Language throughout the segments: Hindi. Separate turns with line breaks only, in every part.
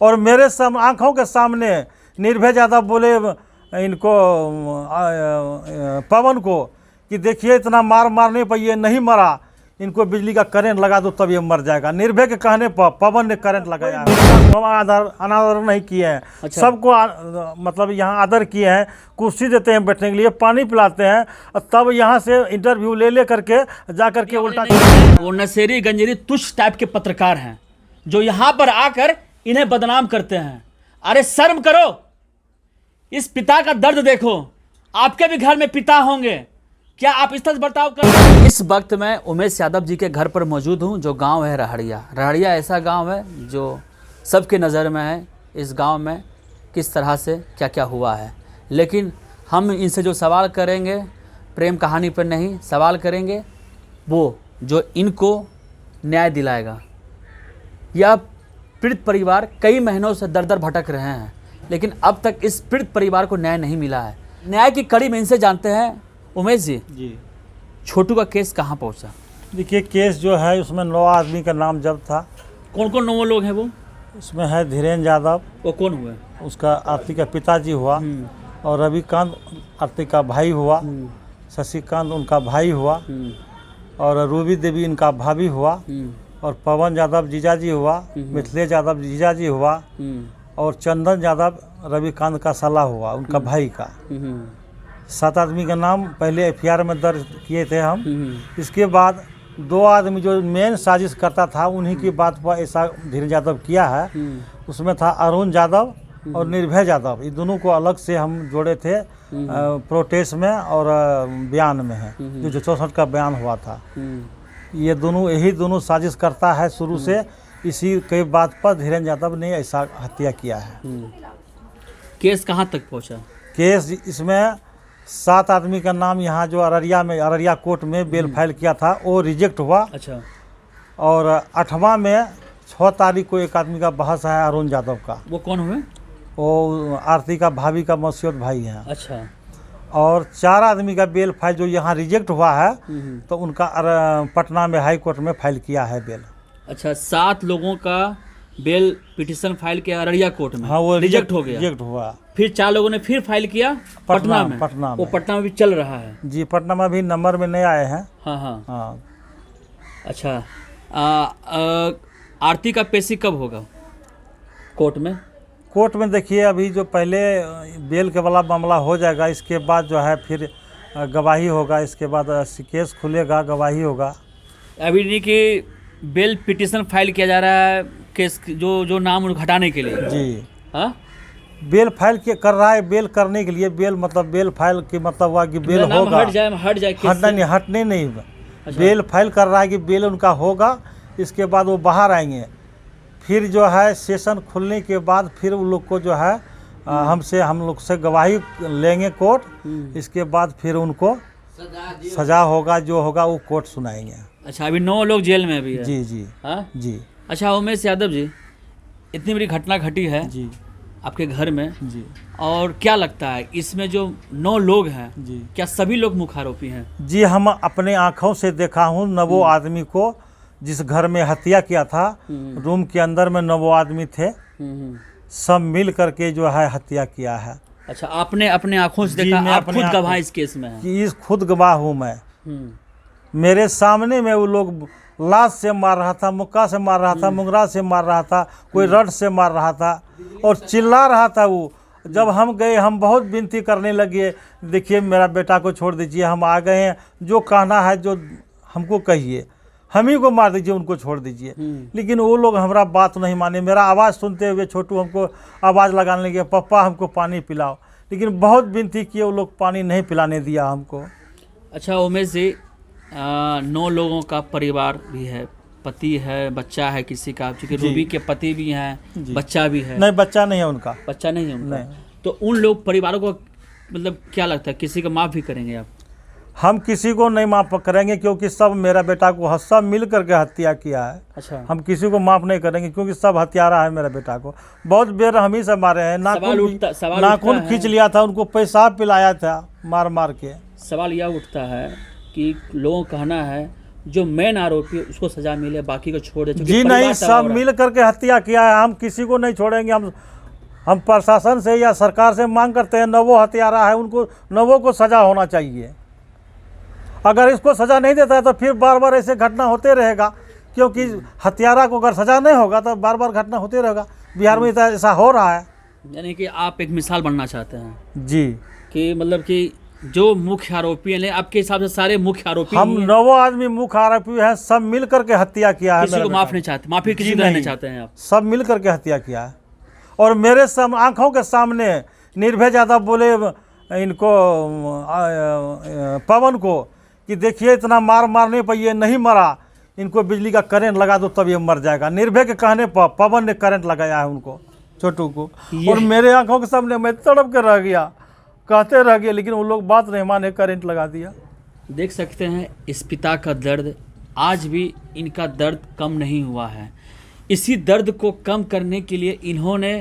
और मेरे आंखों के सामने निर्भय यादव बोले इनको पवन को कि देखिए इतना मारने पर ये नहीं मरा, इनको बिजली का करंट लगा दो तब ये मर जाएगा। निर्भय के कहने पर पवन ने करंट लगाया है। हम अनादर नहीं किए हैं।
अच्छा।
सबको मतलब यहाँ आदर किए हैं, कुर्सी देते हैं बैठने के लिए, पानी पिलाते हैं, तब यहाँ से इंटरव्यू ले करके जा करके उल्टा।
वो नशेरी गंजेरी तुच्छ टाइप के पत्रकार हैं जो यहाँ पर आकर इन्हें बदनाम करते हैं। अरे शर्म करो, इस पिता का दर्द देखो। आपके भी घर में पिता होंगे, क्या आप इस तरह बर्ताव कर। इस वक्त मैं उमेश यादव जी के घर पर मौजूद हूं, जो गांव है रहड़िया। रहड़िया ऐसा गांव है जो सबके नज़र में है। इस गांव में किस तरह से क्या क्या हुआ है, लेकिन हम इनसे जो सवाल करेंगे प्रेम कहानी पर नहीं, सवाल करेंगे वो जो इनको न्याय दिलाएगा। यह पीड़ित परिवार कई महीनों से दर दर भटक रहे हैं, लेकिन अब तक इस पीड़ित परिवार को न्याय नहीं मिला है। न्याय की कड़ी में इनसे जानते हैं। उमेश जी, छोटू का केस कहाँ पहुँचा?
देखिए केस जो है उसमें 9 आदमी का नाम जब्त था।
कौन कौन 9 लोग हैं वो?
उसमें है धीरेन्द्र यादव,
वो कौन हुए?
उसका आरती का पिताजी हुआ, और रविकांत आरती का भाई हुआ, शशिकांत उनका भाई हुआ, और रूबी देवी इनका भाभी हुआ, और पवन यादव जीजाजी हुआ, मिथिलेश यादव जीजाजी हुआ, और चंदन यादव रविकांत का साला हुआ, उनका भाई का। 7 आदमी का नाम पहले एफआईआर में दर्ज किए थे हम। इसके बाद 2 आदमी जो मेन साजिश करता था उन्हीं की बात पर ऐसा धीरेन्द्र यादव किया है। उसमें था अरुण यादव और निर्भय यादव, ये दोनों को अलग से हम जोड़े थे प्रोटेस्ट में और बयान में है, जो 64 का बयान हुआ था। ये दोनों यही दोनों साजिश करता है शुरू से। इसी के बात पर धीरेन्द्र यादव ने ऐसा हत्या किया है।
केस कहाँ तक पहुँचा?
केस इसमें 7 आदमी का नाम यहाँ जो अररिया कोर्ट में बेल फाइल किया था वो रिजेक्ट हुआ।
अच्छा।
और 8वां में 6 तारीख को एक आदमी का बहस है अरुण यादव का।
वो कौन हुए?
वो आरती का भाभी का मौसियत भाई हैं।
अच्छा।
और 4 आदमी का बेल फाइल जो यहाँ रिजेक्ट हुआ है तो उनका पटना में हाई कोर्ट में फाइल किया है बेल।
अच्छा, 7 लोगों का बेल पिटीशन फाइल किया अररिया कोर्ट में।
हाँ, वो
रिजेक्ट हो गया।
रिजेक्ट हुआ।
फिर 4 लोगों ने फिर फाइल किया पटना में। वो पटना में भी चल रहा है
जी, पटना में भी नंबर में नहीं आए हैं।
हाँ हाँ
हाँ।
अच्छा, आरती का पेशी कब होगा कोर्ट में?
कोर्ट में देखिए अभी जो पहले बेल के वाला मामला हो जाएगा, इसके बाद जो है फिर गवाही होगा, इसके बाद केस खुलेगा, गवाही होगा।
अभी नहीं कि बेल पिटीशन फाइल किया जा रहा है केस जो नाम हटाने के लिए।
जी
हाँ,
बेल फाइल कर रहा है। बेल करने के लिए बेल मतलब बेल फाइल की मतलब हुआ कि बेल होगा,
हट जाए
हटने नहीं। अच्छा। बेल फाइल कर रहा है कि बेल उनका होगा, इसके बाद वो बाहर आएंगे। फिर जो है सेशन खुलने के बाद फिर उन लोग को जो है हम लोग से गवाही लेंगे कोर्ट। इसके बाद फिर उनको सजा होगा, जो होगा वो कोर्ट सुनाएंगे।
अच्छा, अभी 9 लोग जेल में भी है।
जी जी।
हाँ
जी।
अच्छा उमेश यादव जी, इतनी बड़ी घटना घटी है
जी
आपके घर में
जी,
और क्या लगता है इसमें जो 9 लोग हैं
जी,
क्या सभी लोग मुखारोपी हैं?
जी, हम अपने आँखों से देखा हूँ 9 आदमी को, जिस घर में हत्या किया था रूम के अंदर में 9 आदमी थे, सब मिल करके जो है हत्या किया है।
अच्छा, आपने अपने आँखों से देखा? आप खुद गवाह इस केस में हैं?
इस खुद गवाह हूँ मैं। मेरे सामने में वो लोग लाश से मार रहा था, मुक्का से मार रहा था, मुंगरा से मार रहा था, कोई रड से मार रहा था और चिल्ला रहा था वो। जब हम गए, हम बहुत विनती करने लगे, देखिए मेरा बेटा को छोड़ दीजिए, हम आ गए हैं, जो कहना है जो हमको कहिए, हम ही को मार दीजिए, उनको छोड़ दीजिए। लेकिन वो लोग हमारा बात नहीं माने। मेरा आवाज़ सुनते हुए छोटू हमको आवाज़ लगाने लगे, पप्पा हमको पानी पिलाओ, लेकिन बहुत विनती किए, वो लोग पानी नहीं पिलाने दिया हमको।
अच्छा उमेश जी, 9 लोगों का परिवार भी है, पति है, बच्चा है किसी का, क्योंकि रूबी के पति भी हैं, बच्चा भी है।
नहीं, बच्चा नहीं है उनका।
बच्चा नहीं है उनका?
नहीं।
तो उन लोग परिवारों को मतलब क्या लगता है, किसी को माफ़ भी करेंगे आप?
हम किसी को नहीं माफ़ करेंगे, क्योंकि सब मेरा बेटा को सब मिल करके हत्या किया है।
अच्छा।
हम किसी को माफ़ नहीं करेंगे, क्योंकि सब हत्यारा है मेरा बेटा को। बहुत बेर हम ही से मारे हैं, नाखून खींच लिया था, उनको पेशाब पिलाया था मार मार के।
सवाल यह उठता है कि लोगों का कहना है जो मेन आरोपी है उसको सजा मिले, बाकी को छोड़ दे। क्योंकि
जी
परिवार
नहीं,
तबाह
सब
हो रहा है।
मिल करके हत्या किया है। हम किसी को नहीं छोड़ेंगे। हम प्रशासन से या सरकार से मांग करते हैं, नवो हत्यारा है उनको, नवों को सजा होना चाहिए। अगर इसको सजा नहीं देता है तो फिर बार बार ऐसे घटना होते रहेगा, क्योंकि हत्यारा को अगर सजा नहीं होगा तो बार बार घटना होते रहेगा। बिहार में ऐसा हो रहा है।
यानी कि आप एक मिसाल बनना चाहते हैं
जी,
कि मतलब कि जो मुख्य आरोपी हैं, आपके हिसाब से सारे मुख्य आरोपी
हम
ही हैं?
9 आदमी मुख्य आरोपी हैं, सब मिल करके हत्या किया है।
किसी को माफ नहीं चाहते, माफी किसी
जी
को नहीं
नहीं।
चाहते हैं आप?
सब मिल करके हत्या किया है। और मेरे आंखों के सामने निर्भय यादव बोले इनको पवन को कि देखिए इतना मारने पर ये नहीं मरा, इनको बिजली का करंट लगा दो तब ये मर जाएगा। निर्भय के कहने पर पवन ने करंट लगाया है उनको, छोटू को। और मेरे आंखों के सामने मैं तड़प कर रह गया, कहते रह गए, लेकिन वो लोग बात नहीं माने, करंट लगा दिया।
देख सकते हैं इस पिता का दर्द, आज भी इनका दर्द कम नहीं हुआ है। इसी दर्द को कम करने के लिए इन्होंने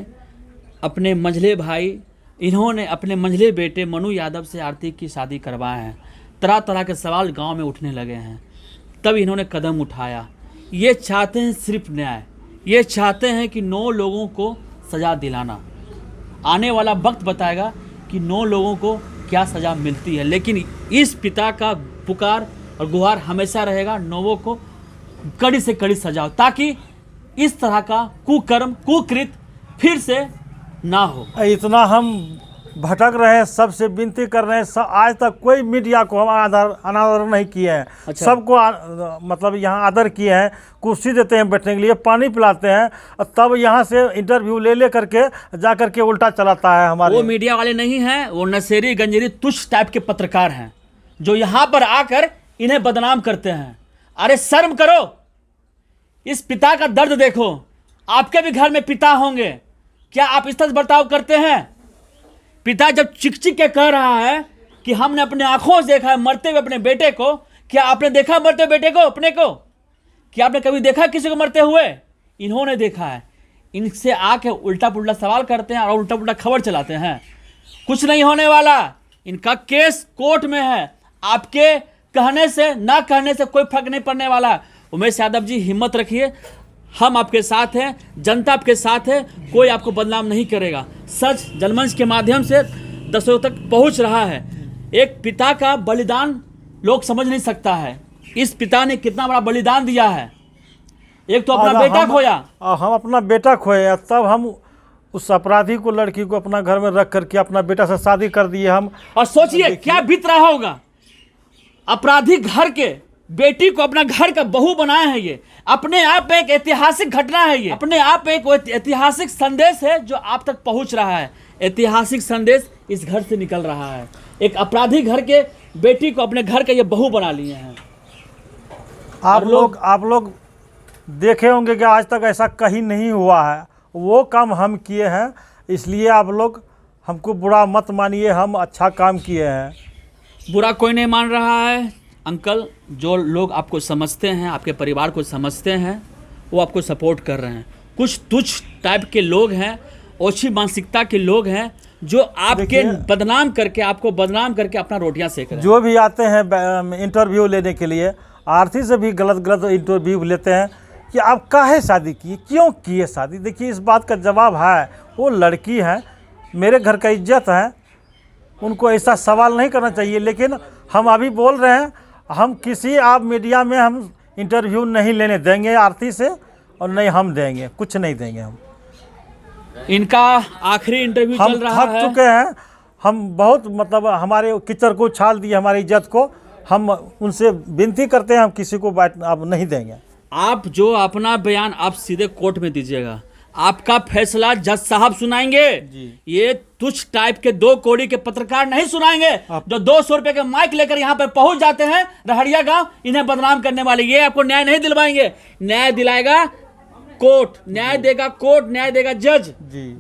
अपने मंझले भाई, इन्होंने अपने मंझले बेटे मनु यादव से आरती की शादी करवाए हैं। तरह तरह के सवाल गांव में उठने लगे हैं, तब इन्होंने कदम उठाया। ये चाहते हैं सिर्फ न्याय, ये चाहते हैं कि 9 लोगों को सज़ा दिलाना। आने वाला वक्त बताएगा कि 9 लोगों को क्या सज़ा मिलती है, लेकिन इस पिता का पुकार और गुहार हमेशा रहेगा 9 को कड़ी से कड़ी सजा हो, ताकि इस तरह का कुकर्म कुकृत फिर से ना हो।
इतना हम भटक रहे हैं, सबसे विनती कर रहे हैं। आज तक कोई मीडिया को हम अनादर नहीं किए हैं।
अच्छा।
सबको मतलब यहाँ आदर किए हैं, कुर्सी देते हैं बैठने के लिए, पानी पिलाते हैं, और तब यहाँ से इंटरव्यू ले करके जा करके उल्टा चलाता है हमारे।
वो मीडिया वाले नहीं हैं, वो नशेरी गंजेरी तुच्छ टाइप के पत्रकार हैं, जो यहाँ पर आकर इन्हें बदनाम करते हैं। अरे शर्म करो, इस पिता का दर्द देखो। आपके भी घर में पिता होंगे, क्या आप इस तरह से बर्ताव करते हैं? पिता जब चिक चिक के कह रहा है कि हमने अपने आंखों से देखा है मरते हुए अपने बेटे को, क्या आपने देखा मरते हुए बेटे को अपने को? क्या आपने कभी देखा किसी को मरते हुए? इन्होंने देखा है। इनसे आके उल्टा पुल्टा सवाल करते हैं और उल्टा पुल्टा खबर चलाते हैं। कुछ नहीं होने वाला, इनका केस कोर्ट में है। आपके कहने से ना कहने से कोई फर्क नहीं पड़ने वाला। उमेश यादव जी, हिम्मत रखिए, हम आपके साथ हैं, जनता आपके साथ है, कोई आपको बदनाम नहीं करेगा। सच जनमंच के माध्यम से दर्शकों तक पहुंच रहा है। एक पिता का बलिदान लोग समझ नहीं सकता है। इस पिता ने कितना बड़ा बलिदान दिया है। एक तो अपना बेटा खोया,
हम अपना बेटा खोए, तब हम उस अपराधी को, लड़की को अपना घर में रख करके अपना बेटा से शादी कर दिए हम।
और सोचिए क्या बीत रहा होगा। अपराधी घर के बेटी को अपना घर का बहू बनाए हैं। ये अपने आप एक ऐतिहासिक घटना है, ये अपने आप एक ऐतिहासिक संदेश है जो आप तक पहुंच रहा है। ऐतिहासिक संदेश इस घर से निकल रहा है। एक अपराधी घर के बेटी को अपने घर का ये बहू बना लिए हैं।
आप लोग देखे होंगे कि आज तक ऐसा कहीं नहीं हुआ है। वो काम हम किए हैं, इसलिए आप लोग हमको बुरा मत मानिए, हम अच्छा काम किए हैं।
बुरा कोई नहीं मान रहा है अंकल। जो लोग आपको समझते हैं, आपके परिवार को समझते हैं, वो आपको सपोर्ट कर रहे हैं। कुछ तुच्छ टाइप के लोग हैं, ओछी मानसिकता के लोग हैं, जो आपके बदनाम करके, आपको बदनाम करके अपना रोटियां सेक रहे हैं।
जो भी आते हैं इंटरव्यू लेने के लिए, आरती से भी गलत इंटरव्यू लेते हैं कि आप काहे शादी किए, क्यों किए शादी। देखिए, इस बात का जवाब है, वो लड़की है, मेरे घर का इज्जत है, उनको ऐसा सवाल नहीं करना चाहिए। लेकिन हम अभी बोल रहे हैं, हम किसी आप मीडिया में हम इंटरव्यू नहीं लेने देंगे आरती से, और नहीं हम देंगे, कुछ नहीं देंगे हम।
इनका आखिरी इंटरव्यू चल रहा है।
हम थक चुके हैं, हम बहुत मतलब हमारे किचड़ को उछाल दिए, हमारी इज्जत को। हम उनसे विनती करते हैं, हम किसी को बात आप नहीं देंगे।
आप जो अपना बयान आप सीधे कोर्ट में दीजिएगा, आपका फैसला जज साहब सुनाएंगे। ये तुच्छ टाइप के 2 कौड़ी के पत्रकार नहीं सुनाएंगे, जो 200 रुपए के माइक लेकर यहाँ पर पहुंच जाते हैं रहड़िया गांव, इन्हें बदनाम करने वाले। ये आपको न्याय नहीं दिलवाएंगे। न्याय दिलाएगा कोर्ट, न्याय देगा कोर्ट, न्याय देगा जज।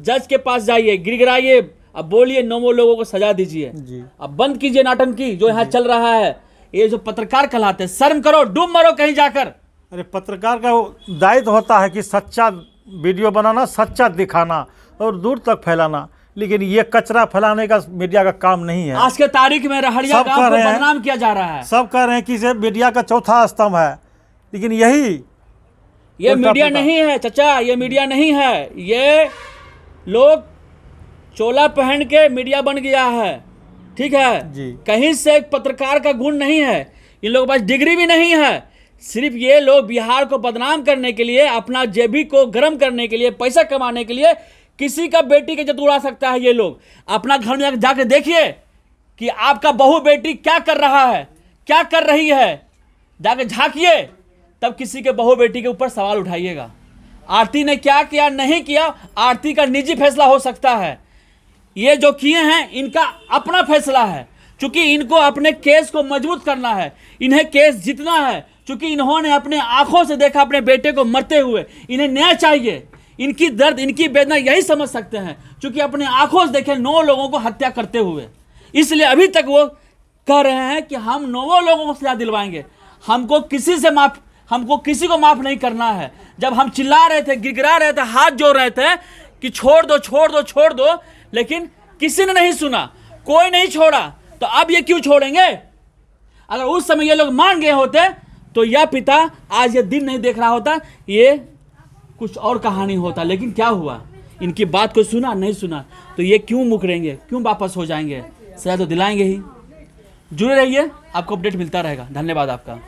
जज के पास जाइए, गिड़गिड़ाइए, अब बोलिए 9 लोगों को सजा दीजिए। अब बंद कीजिए नाटंकी जो यहाँ चल रहा है। ये जो पत्रकार कहलाते हैं, शर्म करो, डूब मरो कहीं जाकर।
अरे पत्रकार का दायित्व होता है कि सच्चा वीडियो बनाना, सच्चा दिखाना और दूर तक फैलाना, लेकिन ये कचरा फैलाने का मीडिया का काम नहीं है।
आज के तारीख में रहड़िया गांव को बदनाम किया जा रहा है।
सब कह रहे हैं कि इसे मीडिया का चौथा स्तंभ है। लेकिन यही
ये
उल्टा
मीडिया
पुल्टा।
नहीं है चाचा, ये मीडिया नहीं है, ये लोग चोला पहन के मीडिया बन गया है, ठीक है
जी।
कहीं से एक पत्रकार का गुण नहीं है, इन लोगों के पास डिग्री भी नहीं है, सिर्फ ये लोग बिहार को बदनाम करने के लिए, अपना जेबी को गर्म करने के लिए, पैसा कमाने के लिए किसी का बेटी की इज्जत उड़ा सकता है। ये लोग अपना घर में जाके देखिए कि आपका बहू बेटी क्या कर रहा है, क्या कर रही है, जाके झांकिए, तब किसी के बहू बेटी के ऊपर सवाल उठाइएगा। आरती ने क्या किया नहीं किया, आरती का निजी फैसला हो सकता है, ये जो किए हैं इनका अपना फैसला है, क्योंकि इनको अपने केस को मजबूत करना है, इन्हें केस जीतना है, क्योंकि इन्होंने अपने आंखों से देखा अपने बेटे को मरते हुए, इन्हें न्याय चाहिए, इनकी दर्द इनकी वेदना यही समझ सकते हैं, क्योंकि अपने आंखों से देखे 9 लोगों को हत्या करते हुए, इसलिए अभी तक वो कह रहे हैं कि हम 9 लोगों को सजा दिलवाएंगे, हमको किसी को माफ नहीं करना है। जब हम चिल्ला रहे थे, गिड़गिड़ा रहे थे, हाथ जोड़ रहे थे कि छोड़ दो छोड़ दो छोड़ दो, लेकिन किसी ने नहीं सुना, कोई नहीं छोड़ा, तो अब ये क्यों छोड़ेंगे? अगर उस समय ये लोग मान गए होते तो यह पिता आज ये दिन नहीं देख रहा होता, ये कुछ और कहानी होता। लेकिन क्या हुआ, इनकी बात को सुना नहीं सुना, तो ये क्यों मुकरेंगे, क्यों वापस हो जाएंगे? सजा तो दिलाएंगे ही। जुड़े रहिए, आपको अपडेट मिलता रहेगा। धन्यवाद आपका।